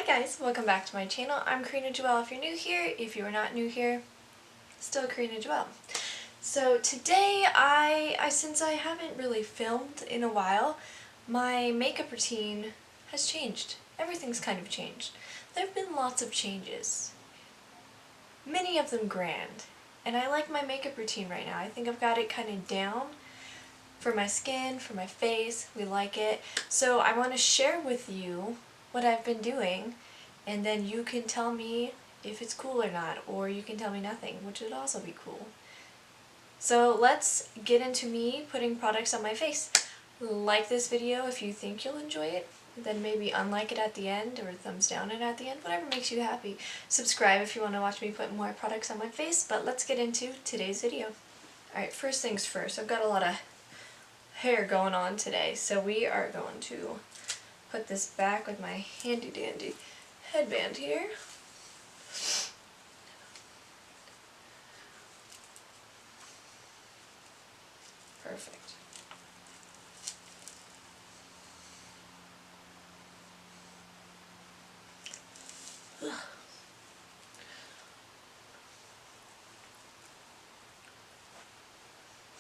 Hi guys, welcome back to my channel. I'm KarinaJoelle if you're new here. If you are not new here, still KarinaJoelle. So today since I haven't really filmed in a while, my makeup routine has changed. Everything's kind of changed. There have been lots of changes. Many of them grand. And I like my makeup routine right now. I think I've got it kind of down for my skin, for my face. We like it. So I want to share with you what I've been doing, and then you can tell me if it's cool or not, or you can tell me nothing, which would also be cool. So let's get into me putting products on my face. Like this video if you think you'll enjoy it, then maybe unlike it at the end or thumbs down it at the end, whatever makes you happy. Subscribe if you want to watch me put more products on my face, but let's get into today's video. Alright, first things first, I've got a lot of hair going on today, so we are going to put this back with my handy dandy headband here. Perfect.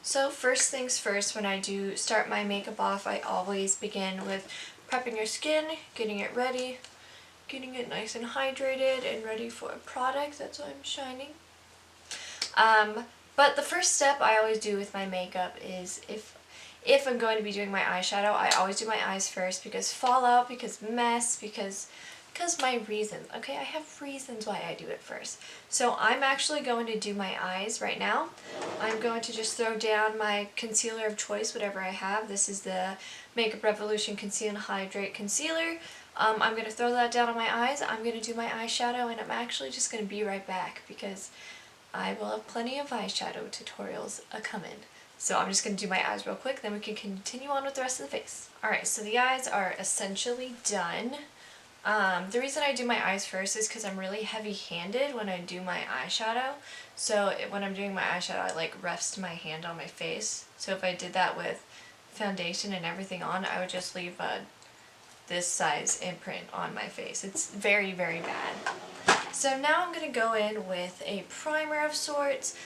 So first things first, when I do start my makeup off, I always begin with prepping your skin, getting it ready, getting it nice and hydrated and ready for a product. That's why I'm shining. But the first step I always do with my makeup is if I'm going to be doing my eyeshadow, I always do my eyes first, because fallout, because mess, because my reasons. Okay, I have reasons why I do it first. So I'm actually going to do my eyes right now. I'm going to just throw down my concealer of choice, whatever I have. This is the Makeup Revolution Conceal&Hydrate concealer. I'm going to throw that down on my eyes. I'm going to do my eyeshadow, and I'm actually just going to be right back because I will have plenty of eyeshadow tutorials coming. So I'm just going to do my eyes real quick, then we can continue on with the rest of the face. Alright, so the eyes are essentially done. The reason I do my eyes first is because I'm really heavy-handed when I do my eyeshadow. So when I'm doing my eyeshadow, I like rest my hand on my face. So if I did that with foundation and everything on, I would just leave this size imprint on my face. It's very, very bad. So now I'm going to go in with a primer of sorts.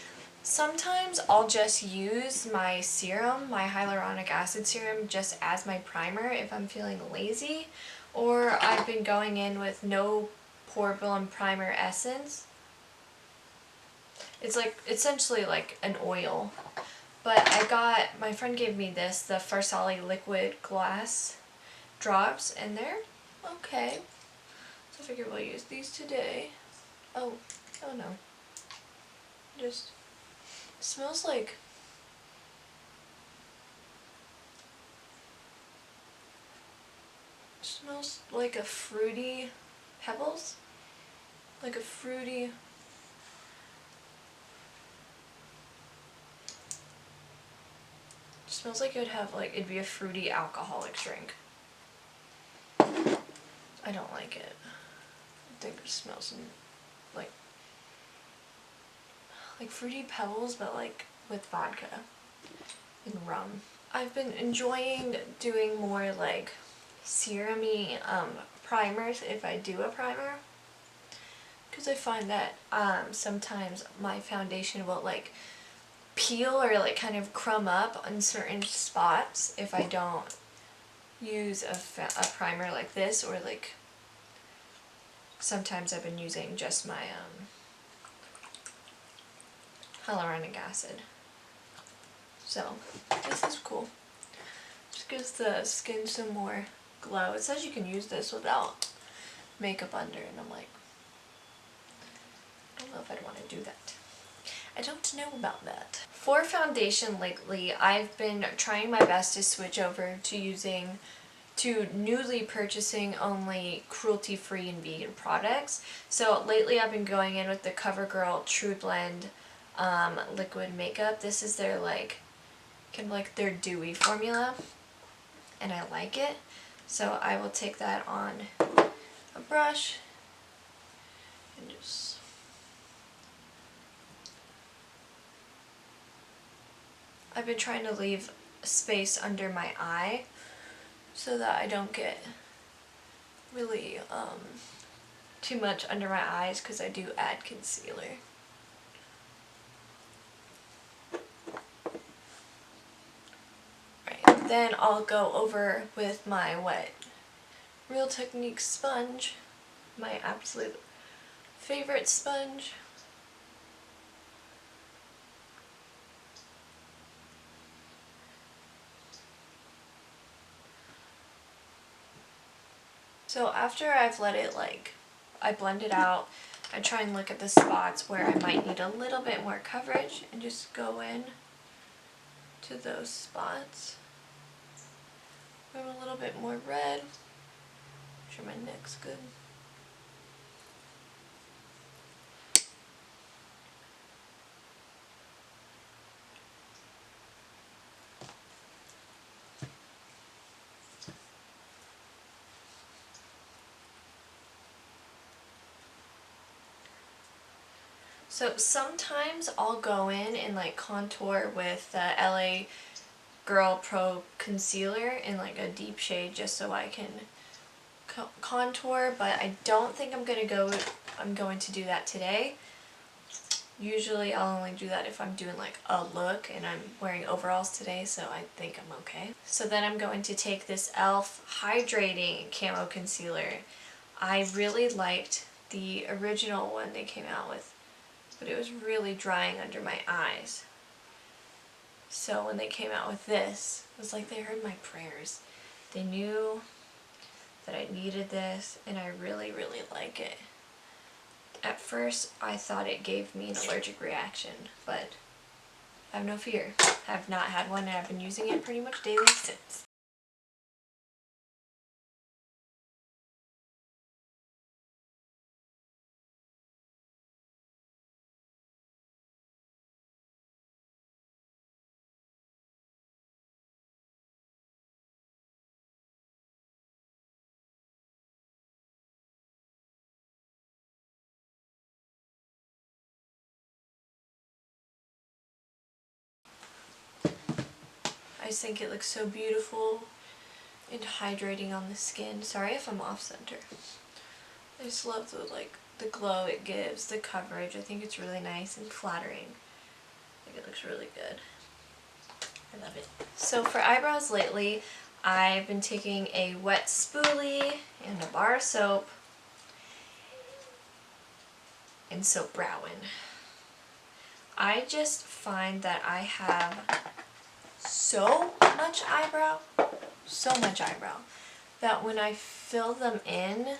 Sometimes I'll just use my serum, my hyaluronic acid serum, just as my primer if I'm feeling lazy. Or I've been going in with no pore film primer essence. It's like essentially like an oil. But my friend gave me this, the Farsali Liquid Glass drops, and they're okay. So I figure we'll use these today. Oh no. Just smells like a fruity pebbles. Like a fruity. It smells like it'd be a fruity alcoholic drink. I don't like it. I think it smells like fruity pebbles, but like with vodka and rum. I've been enjoying doing more like serum-y primers if I do a primer, because I find that sometimes my foundation will like peel or like kind of crumb up on certain spots if I don't use a primer like this, or like sometimes I've been using just my hyaluronic acid. So this is cool. Just gives the skin some more glow. It says you can use this without makeup under, and I'm like, I don't know if I'd want to do that. I don't know about that. For foundation lately, I've been trying my best to switch over to newly purchasing only cruelty-free and vegan products. So lately I've been going in with the Covergirl TrueBlend liquid makeup. This is their kind of like their dewy formula, and I like it. So I will take that on a brush and just I've been trying to leave space under my eye so that I don't get really too much under my eyes because I do add concealer. Right, then I'll go over with my wet Real Technique sponge, my absolute favorite sponge. So after I've let it I blend it out, I try and look at the spots where I might need a little bit more coverage and just go in to those spots. I'm a little bit more red. Make sure my neck's good. So sometimes I'll go in and contour with the LA Girl Pro Concealer in a deep shade just so I can contour, but I don't think I'm going to do that today. Usually I'll only do that if I'm doing a look, and I'm wearing overalls today, so I think I'm okay. So then I'm going to take this e.l.f. Hydrating Camo Concealer. I really liked the original one they came out with, but it was really drying under my eyes. So when they came out with this, it was like they heard my prayers. They knew that I needed this, and I really, really like it. At first, I thought it gave me an allergic reaction, but I have no fear. I have not had one, and I've been using it pretty much daily since. I just think it looks so beautiful and hydrating on the skin. Sorry if I'm off center. I just love the glow it gives, the coverage. I think it's really nice and flattering. I think it looks really good. I love it. So for eyebrows lately, I've been taking a wet spoolie and a bar of soap and soap browing. I just find that I have so much eyebrow, that when I fill them in,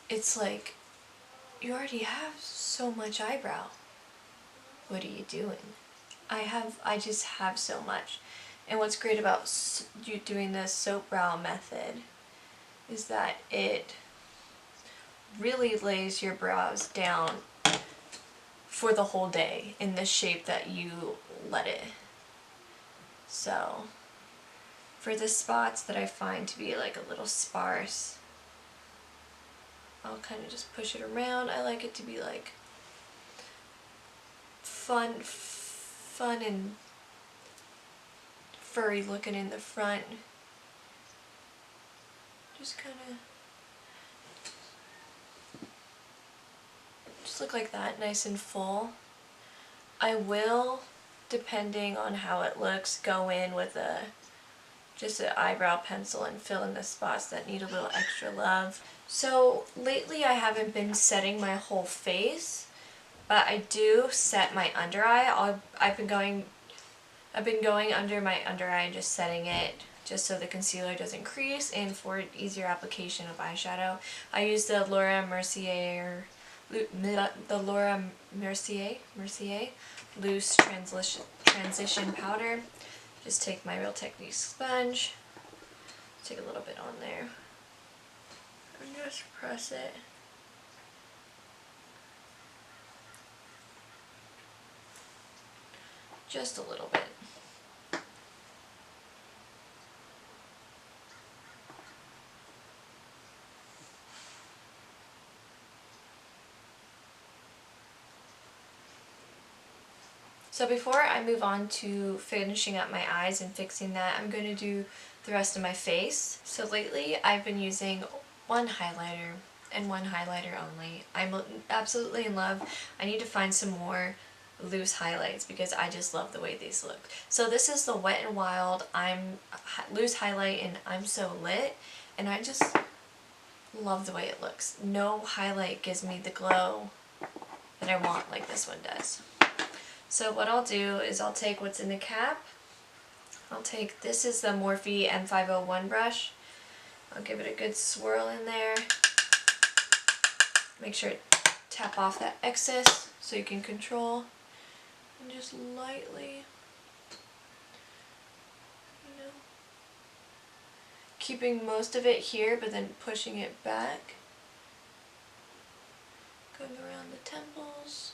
it's like, you already have so much eyebrow. What are you doing? I just have so much. And what's great about you doing the soap brow method is that it really lays your brows down for the whole day in the shape that you let it. So for the spots that I find to be a little sparse, I'll kind of just push it around. I like it to be fun and furry looking in the front. Just kind of look like that, nice and full. I will, depending on how it looks, go in with just an eyebrow pencil and fill in the spots that need a little extra love. So lately I haven't been setting my whole face, but I do set my under eye. I've been going under my under eye and just setting it just so the concealer doesn't crease, and for easier application of eyeshadow, I use the Laura Mercier Loose Transition Powder. Just take my Real Technique sponge, take a little bit on there, and just press it. Just a little bit. So before I move on to finishing up my eyes and fixing that, I'm going to do the rest of my face. So lately I've been using one highlighter, and one highlighter only. I'm absolutely in love. I need to find some more loose highlights because I just love the way these look. So this is the Wet n Wild loose highlight in I'm So Lit, and I just love the way it looks. No highlight gives me the glow that I want like this one does. So what I'll do is I'll take what's in the cap. This is the Morphe M501 brush. I'll give it a good swirl in there. Make sure to tap off that excess so you can control. And just lightly, you know, keeping most of it here, but then pushing it back. Going around the temples.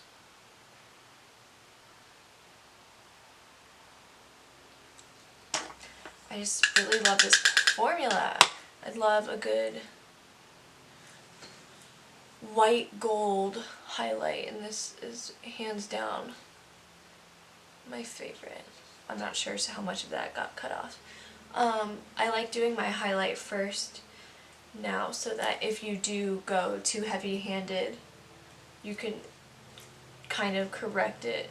I just really love this formula. I'd love a good white gold highlight, and this is hands down my favorite. I'm not sure how much of that got cut off. I like doing my highlight first now so that if you do go too heavy-handed, you can kind of correct it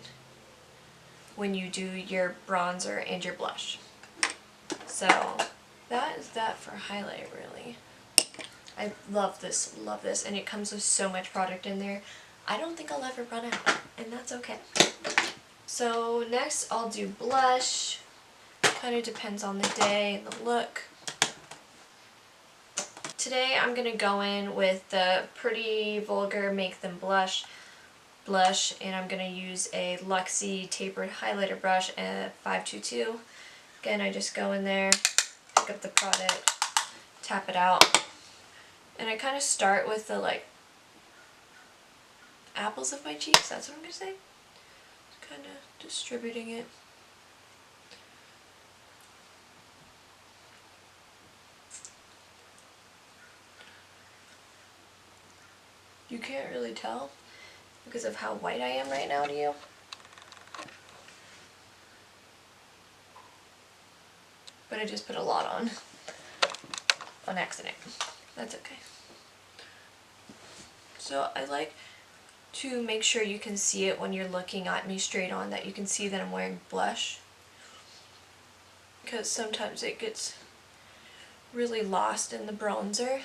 when you do your bronzer and your blush. So that is that for highlight, really. I love this, and it comes with so much product in there. I don't think I'll ever run out, and that's okay. So next I'll do blush. Kind of depends on the day and the look. Today I'm going to go in with the Pretty Vulgar Make Them Blush, and I'm going to use a Luxie tapered highlighter brush at 522. Again, I just go in there, pick up the product, tap it out, and I kind of start with the apples of my cheeks, that's what I'm going to say. Just kind of distributing it. You can't really tell because of how white I am right now to you. But I just put a lot on accident. That's okay. So I like to make sure you can see it when you're looking at me straight on, that you can see that I'm wearing blush, because sometimes it gets really lost in the bronzer.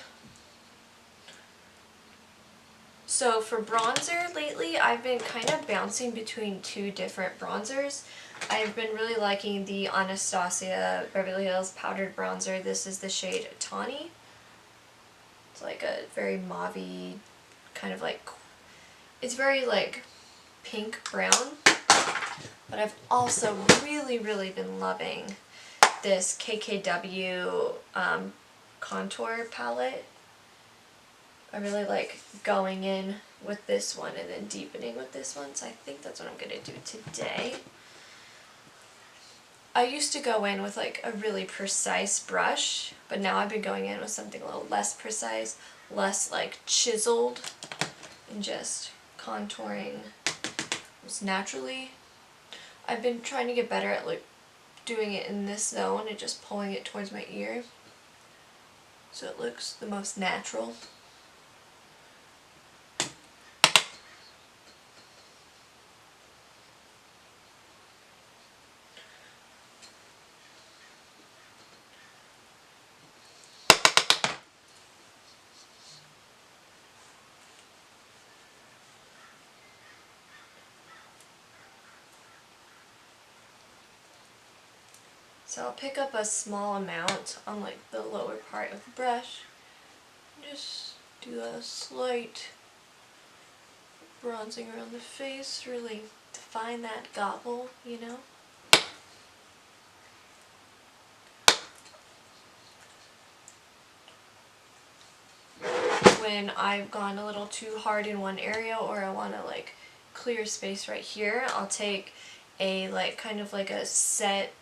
So for bronzer lately, I've been kind of bouncing between two different bronzers. I've been really liking the Anastasia Beverly Hills powdered bronzer. This is the shade Tawny. It's like a very mauve-y, kind of like, it's very like pink brown. But I've also really been loving this KKW contour palette. I really like going in with this one and then deepening with this one, so I think that's what I'm going to do today. I used to go in with like a really precise brush, but now I've been going in with something a little less precise, less like chiseled, and just contouring just naturally. I've been trying to get better at like doing it in this zone and just pulling it towards my ear so it looks the most natural. So I'll pick up a small amount on like the lower part of the brush, just do a slight bronzing around the face, really define that gobble, you know. When I've gone a little too hard in one area, or I want to like clear space right here, I'll take a like kind of like a set,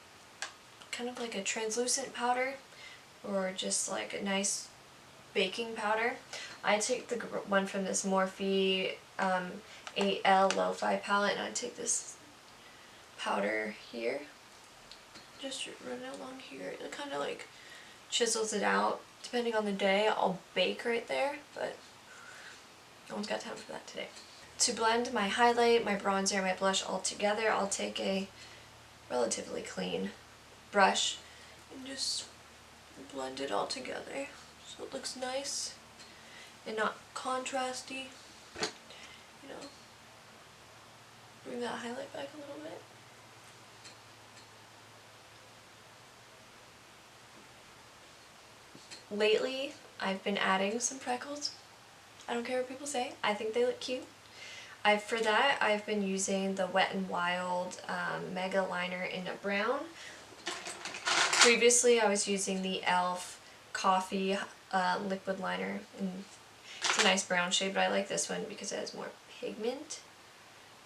kind of like a translucent powder, or just like a nice baking powder. I take the one from this Morphe ℏ𝔬𝔲𝔢 Lofi palette, and I take this powder here, just run it along here. It kind of like chisels it out. Depending on the day, I'll bake right there, but No one's got time for that today. To blend my highlight, my bronzer, my blush all together, I'll take a relatively clean brush and just blend it all together so it looks nice and not contrasty. You know, bring that highlight back a little bit. Lately, I've been adding some freckles. I don't care what people say. I think they look cute. For that, I've been using the WetnWild Mega Liner in a brown. Previously, I was using the e.l.f. Coffee liquid liner. And it's a nice brown shade, but I like this one because it has more pigment.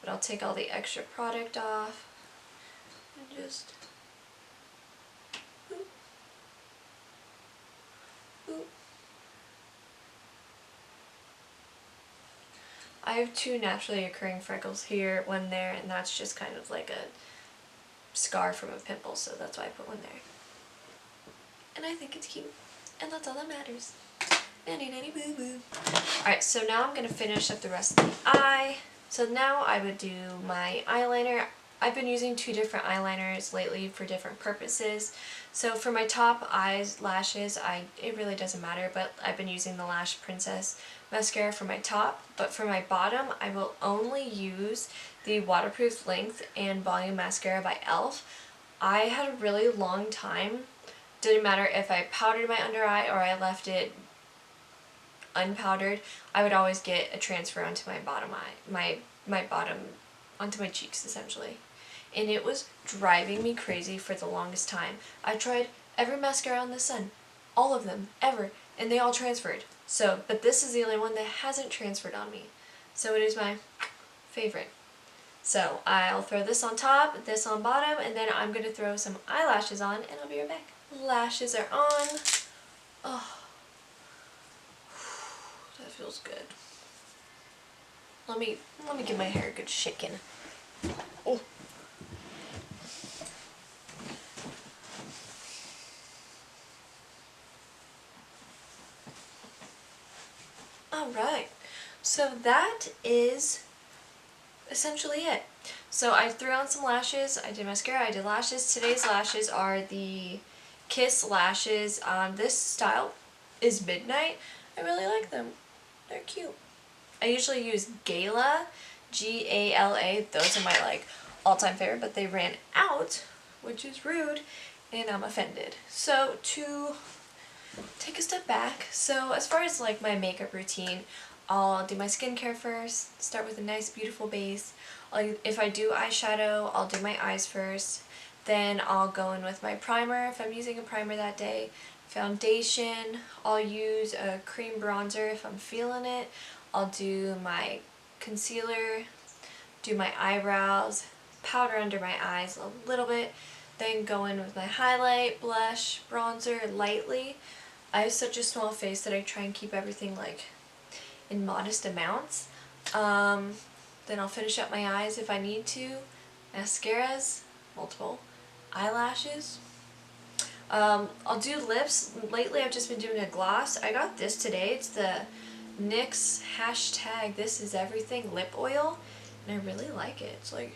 But I'll take all the extra product off and just... Boop. Boop. I have 2 naturally occurring freckles here, one there, and that's just kind of like a scar from a pimple, so that's why I put one there. And I think it's cute, and that's all that matters. Nanny nanny boo boo. Alright, so now I'm going to finish up the rest of the eye. So now I would do my eyeliner. I've been using 2 different eyeliners lately for different purposes. So for my top eyes, lashes, it really doesn't matter, but I've been using the Lash Princess mascara for my top. But for my bottom, I will only use the Waterproof Length and Volume Mascara by e.l.f. I had a really long time. Didn't matter if I powdered my under eye or I left it unpowdered, I would always get a transfer onto my bottom eye, my bottom, onto my cheeks essentially. And it was driving me crazy for the longest time. I tried every mascara on the sun, all of them, ever, and they all transferred. So, but this is the only one that hasn't transferred on me. So it is my favorite. So I'll throw this on top, this on bottom, and then I'm going to throw some eyelashes on, and I'll be right back. Lashes are on. Oh, that feels good. Let me give my hair a good shaking. Oh. Alright, so that is essentially it. So I threw on some lashes, I did mascara, I did lashes. Today's lashes are the Kiss lashes. This style is Midnight. I really like them. They're cute. I usually use Gala, G-A-L-A. Those are my all-time favorite, but they ran out, which is rude, and I'm offended. So to take a step back, so as far as my makeup routine, I'll do my skincare first, start with a nice beautiful base. If I do eyeshadow, I'll do my eyes first. Then I'll go in with my primer if I'm using a primer that day. Foundation, I'll use a cream bronzer if I'm feeling it. I'll do my concealer, do my eyebrows, powder under my eyes a little bit, then go in with my highlight, blush, bronzer lightly. I have such a small face that I try and keep everything in modest amounts. Then I'll finish up my eyes if I need to. Mascaras, multiple. Eyelashes. I'll do lips. Lately I've just been doing a gloss. I got this today. It's the NYX #ThisIsEverything lip oil. And I really like it. It's it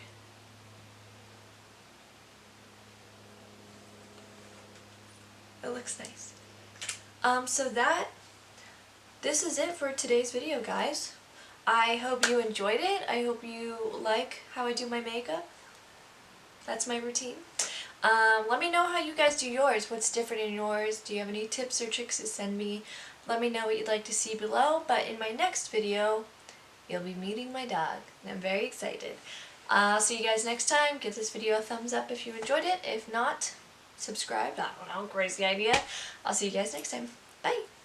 looks nice. So this is it for today's video, guys. I hope you enjoyed it. I hope you like how I do my makeup. That's my routine. Let me know how you guys do yours. What's different in yours? Do you have any tips or tricks to send me? Let me know what you'd like to see below. But in my next video, you'll be meeting my dog. And I'm very excited. See you guys next time. Give this video a thumbs up if you enjoyed it. If not, subscribe. I don't know, crazy idea. I'll see you guys next time. Bye!